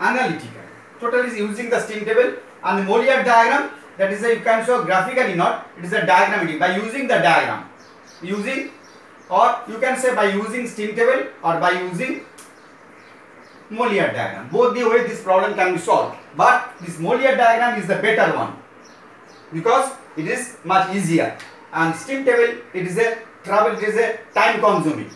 analytical. Total is using the steam table, and the Mollier diagram, that is you can show graphically not, it is a diagrammatic by using the diagram, using, or you can say by using steam table or by using Mollier diagram. Both the way this problem can be solved, but this Mollier diagram is the better one because it is much easier, and steam table it is a time consuming.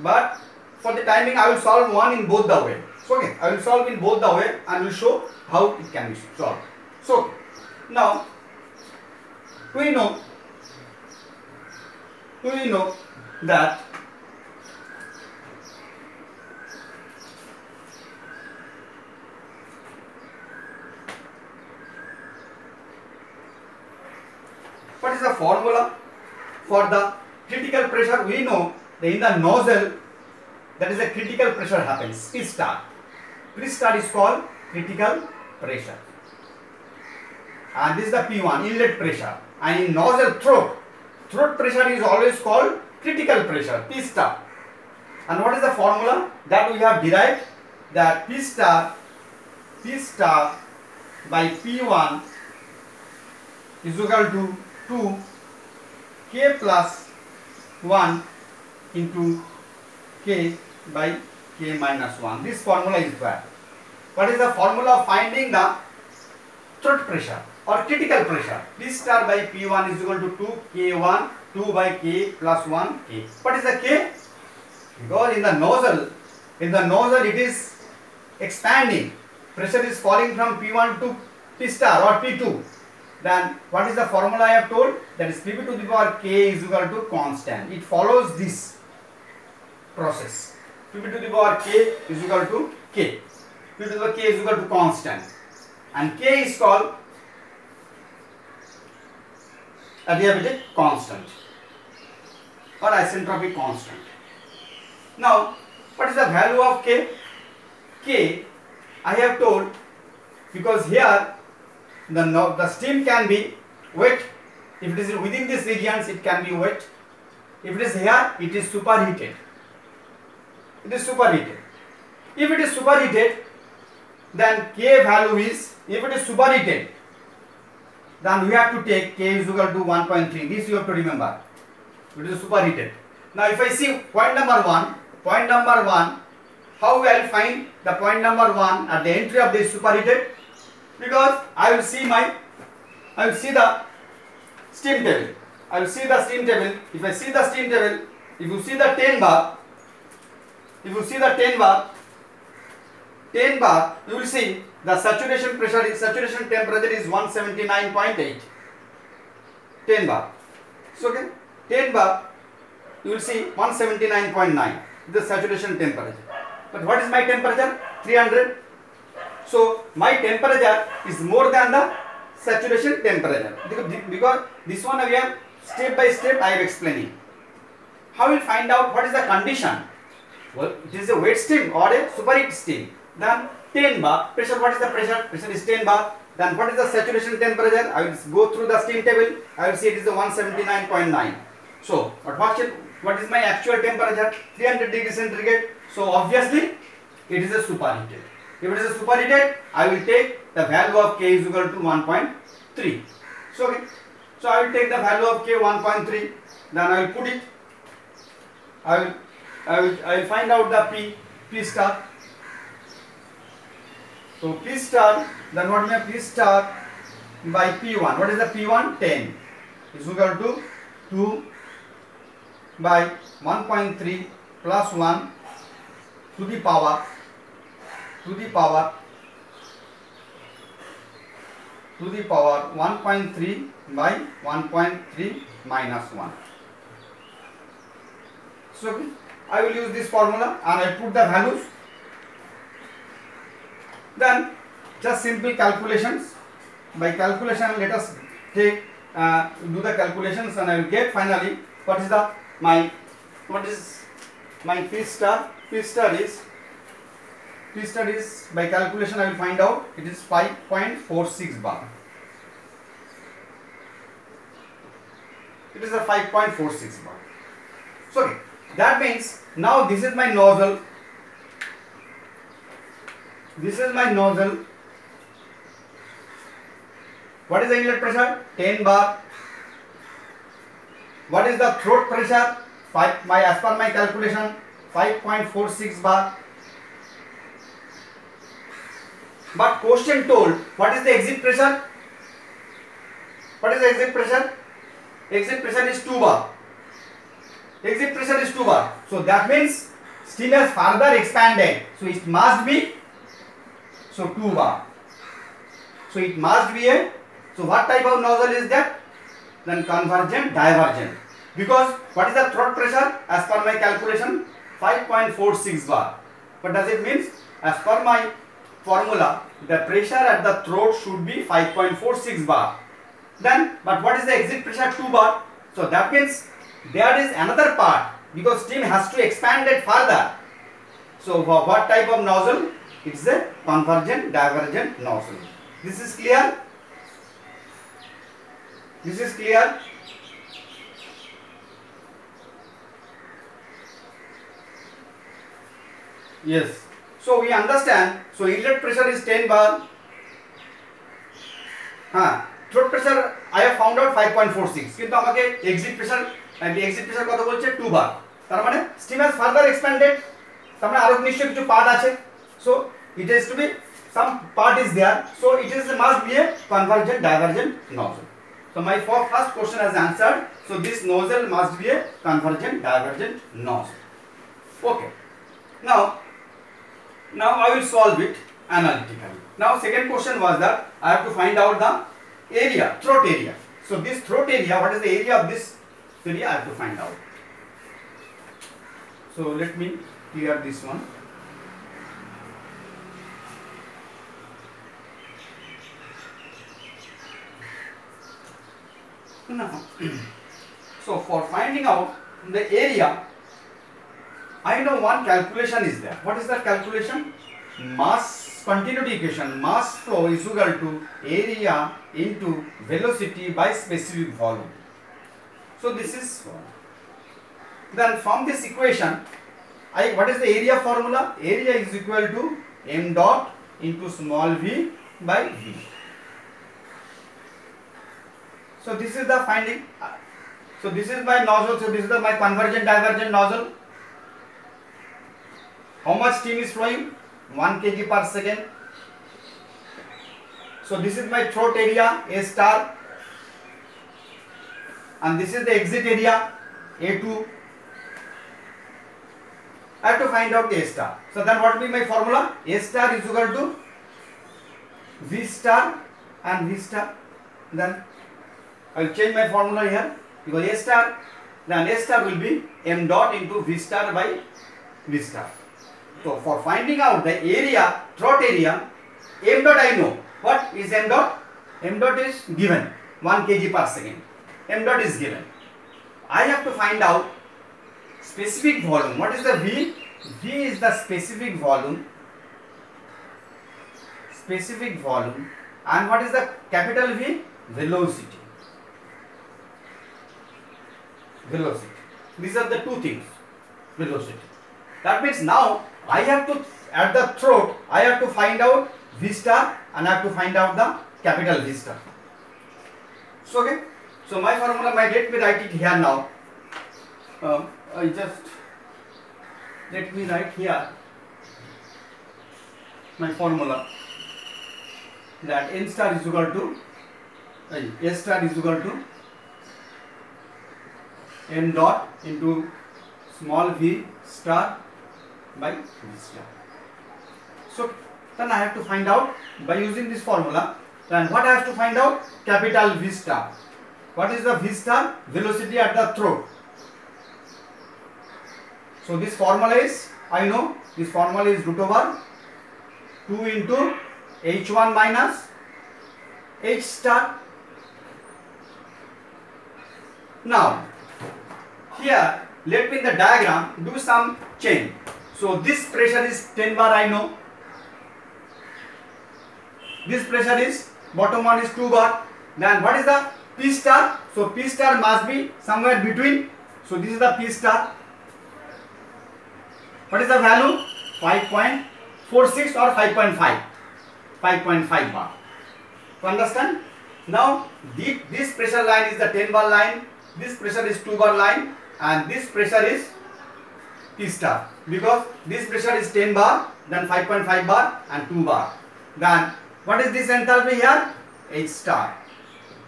But for the timing I will solve one in both the way. So okay, I will solve in both the way and will show how it can be solved. So now we know that what is the formula for the critical pressure? We know that in the nozzle, that is a critical pressure happens, P star. P star is called critical pressure, and this is the P1 inlet pressure, and in nozzle throat pressure is always called critical pressure, P star. And what is the formula that we have derived? That P star by P1 is equal to 2 K plus 1 into K by K minus 1. This formula is bad. What is the formula of finding the throat pressure or critical pressure? P star by P1 is equal to 2 K1, 2 by K plus 1 K. What is the K? Because in the nozzle it is expanding. Pressure is falling from P1 to P star or P2. Then what is the formula I have told? That is P2 to the power K is equal to constant. It follows this process. P2 to the power K is equal to K. P2 to the power K is equal to constant. And K is called adiabatic constant or isentropic constant. Now, what is the value of K? K, I have told, because here the steam can be wet. If it is within these regions, it can be wet. If it is here, it is superheated. It is superheated. If it is superheated, then K value is, if it is superheated, then we have to take K is equal to 1.3. This you have to remember. It is superheated. Now if I see point number 1, how will I find the point number 1 at the entry of this superheated? Because I will see the steam table. I will see the steam table. If I see the steam table, if you see the 10 bar, you will see the saturation temperature is 179.8. 10 bar. So okay, 10 bar, you will see 179.9 the saturation temperature. But what is my temperature? 300. So my temperature is more than the saturation temperature, because this one we have step by step I am explaining. How will find out what is the condition? Well, it is a wet steam or a superheat steam. Then 10 bar pressure. What is the pressure? Pressure is 10 bar. Then what is the saturation temperature? I will go through the steam table. I will see it is the 179.9. So what is my actual temperature? 300 degrees centigrade. So obviously it is a superheated. If it is a superheated, I will take the value of K is equal to 1.3. So okay. So I will take the value of K 1.3. Then I will put it. I will find out the P star. So P star, then what is P star by P1? What is the P1? 10 is equal to 2 by 1.3 plus 1 to the power 1.3 by 1.3 minus 1. So I will use this formula and I put the values. Then just simple calculations. By calculation, let us take do the calculations, and I will get finally what is my P star. P star is by calculation I will find out it is 5.46 bar. It is a 5.46 bar. So okay, that means now this is my nozzle. This is my nozzle. What is the inlet pressure? 10 bar. What is the throat pressure? As per my calculation, 5.46 bar. But question told, what is the exit pressure? What is the exit pressure? Exit pressure is 2 bar. Exit pressure is 2 bar. So that means steam has further expanded. So it must be 2 bar. So it must be a. So what type of nozzle is that? Then convergent divergent. Because what is the throat pressure? As per my calculation, 5.46 bar. What does it mean? As per my formula, the pressure at the throat should be 5.46 bar. Then, but what is the exit pressure? 2 bar. So that means there is another part, because steam has to expand it further. So what type of nozzle? It's a convergent divergent nozzle. This is clear? This is clear? Yes. So we understand. So inlet pressure is 10 bar. Throat pressure I have found out 5.46. কিন্তু আমাকে exit pressure কত বলছে 2 bar. তার মানে steam has further expanded. তার মানে আরো নিশ্চয়ই কিছু পার্ট আছে. So it has to be some part is there. So it must be a convergent divergent nozzle. So my first question has answered. So this nozzle must be a convergent divergent nozzle. Okay. Now I will solve it analytically. Now second question was that I have to find out the area, throat area. So this throat area, what is the area of this area? I have to find out. So let me clear this one. Now, so for finding out the area, I know one calculation is there. What is that calculation? Mass continuity equation. Mass flow is equal to area into velocity by specific volume. So this is one. Then from this equation, what is the area formula? Area is equal to m dot into small v by v. So this is the finding. So this is my nozzle. So this is my convergent divergent nozzle. How much steam is flowing? 1 kg per second. So this is my throat area, A star, and this is the exit area, A2. I have to find out A star. So then what will be my formula? A star is equal to V star and V star. Then I will change my formula here, because A star, then A star will be m dot into V star by V star. So for finding out the area, throat area, m dot I know. What is m dot? M dot is given 1 kg per second. M dot is given. I have to find out specific volume. What is the V? V is the specific volume. Specific volume. And what is the capital V? Velocity. Velocity. These are the two things. Velocity. That means now I have to, at the throat, I have to find out V star and I have to find out the capital V star. So okay. So my formula, let me write it here now. Let me write here my formula, that n star is equal to S star is equal to m dot into small v star by V star. So then I have to find out by using this formula. Then what I have to find out? Capital V star. What is the V star? Velocity at the throat. So this formula is, I know this formula is root over 2 into h1 minus h star. Now here let me in the diagram do some change. So this pressure is 10 bar, I know. This pressure is, bottom one is 2 bar. Then what is the P star? So P star must be somewhere between. So this is the P star. What is the value? 5.46. 4.6 or 5.5, 5.5 bar. You understand? Now this pressure line is the 10 bar line, this pressure is 2 bar line, and this pressure is P star, because this pressure is 10 bar, then 5.5 bar and 2 bar. Then what is this enthalpy here? H star.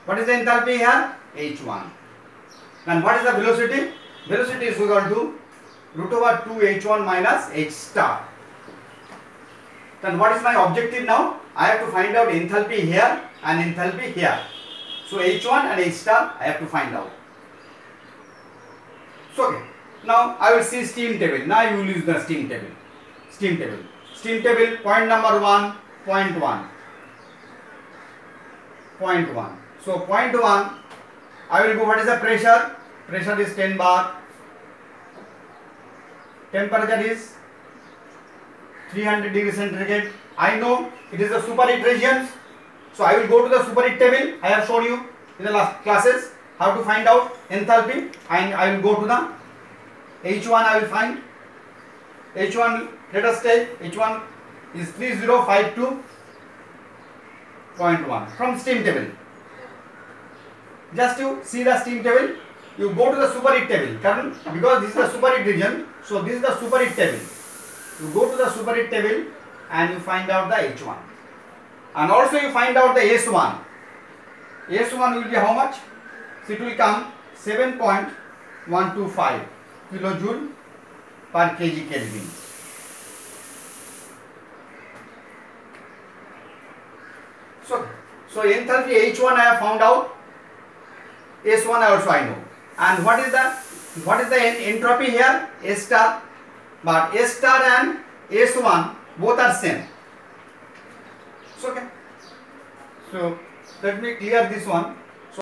What is the enthalpy here? H1. Then what is the velocity? Velocity is equal to root over 2 H1 minus H star. Then what is my objective now? I have to find out enthalpy here and enthalpy here. So H1 and H star I have to find out. So okay. Now I will see steam table. Now you will use the steam table. Steam table. Steam table, point number 1, point 1. Point 1. So point 1, I will go, what is the pressure? Pressure is 10 bar. Temperature is 300 degrees centigrade. I know it is the superheat region. So I will go to the superheat table. I have shown you in the last classes how to find out enthalpy, and I will go to the H1. I will find H1. Let us take H1 is 3052.1 from steam table. Just to see the steam table, you go to the superheat table, because this is the superheat region. So this is the superheat table. You go to the superheat table and you find out the H1, and also you find out the S1. S1 will be how much? So it will come 7.125 kilojoule per kg Kelvin. So enthalpy H1 I have found out, S1 also I know. And what is the entropy here? S star. But S star and S1 both are same. So okay. So let me clear this one.